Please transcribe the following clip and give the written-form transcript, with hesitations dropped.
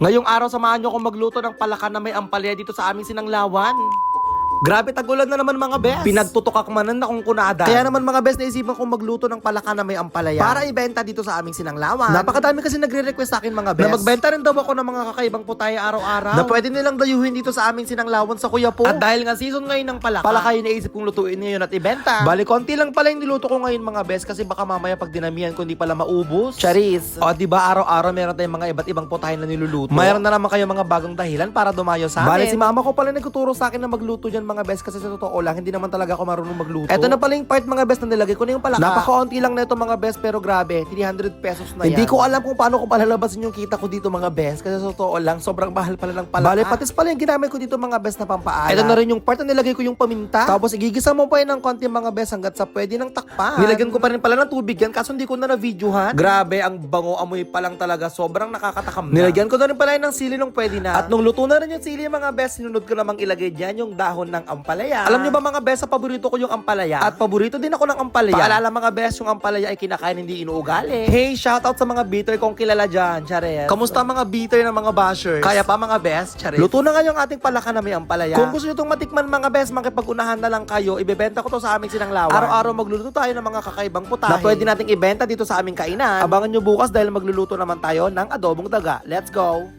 Ngayong araw, samahan nyo akong magluto ng palaka na may ampalaya dito sa aming sinanglawan. Grabe, tagulan na naman mga bes. Pinagtutok manan na kung kunada. Kaya naman mga bes, naisipan kong magluto ng palaka na may ampalaya para ibenta dito sa aming sinanglawan. Napakadami kasi nagre-request sa akin mga bes na magbenta rin daw ako ng mga kakaibang putaya araw-araw na pwede nilang dayuhin dito sa aming sinanglawan sa Kuya Po. At dahil nga season ngayon ng palaka yung naisip kong lutuin ngayon at ibenta. Bali, konti lang pala yung niluto ko ngayon mga bes kasi baka mamaya pag dinamihan ko hindi pala maubos. Charis. O diba araw-araw meron tayong mga iba't ibang putaya na niluluto. Mayroon na naman kayo mga bagong dahilan para dumayo sa amin. Bali, si mama ko pala nagtuturo sa akin na magluto dyan mga bes kasi sa totoo lang hindi naman talaga ako marunong magluto. Ito na pala yung part mga bes na nilagay ko na yung palaka. Napakaunti lang na ito mga bes pero grabe, 300 pesos na yan. Hindi ko alam kung paano ko palalabasin yung kita ko dito mga bes kasi sa totoo lang sobrang mahal pala ng palaka. Bale, patis pala yung ginamit ko dito mga bes na pampaalat. Ito na rin yung part na nilagay ko yung paminta. Tapos igigisa mo pa yun ng konti mga bes hanggat sa pwede ng takpan. Nilagyan ko pa rin pala ng tubig yan kaso hindi ko na na-videohan. Grabe, ang bango, amoy pa lang talaga, sobrang nakakatakam na. Nilagyan ko na rin pala yun ng sili nung pwede na. At nung luto na rin yung sili mga bes, sinunod ko namang ilagay dyan yung dahon ng ampalaya. Alam niyo ba mga bes, sa paborito ko yung ampalaya at paborito din ako ng ampalaya. Paalala mga bes, yung ampalaya ay kinakain hindi inuugali. Hey, shoutout sa mga bitter kong kilala dyan, Chares. Kamusta mga bitter na mga bashers? Kaya pa mga bes, Chares. Luto na nga yung ating palaka na may ampalaya. Kung gusto nyo itong matikman mga bes, makipag-unahan na lang kayo. Ibebenta ko to sa aming sinanglawan. Araw-araw magluluto tayo ng mga kakaibang putahe na pwede nating ibenta dito sa aming kainan. Abangan nyo bukas dahil magluluto naman tayo ng adobong daga. Let's go!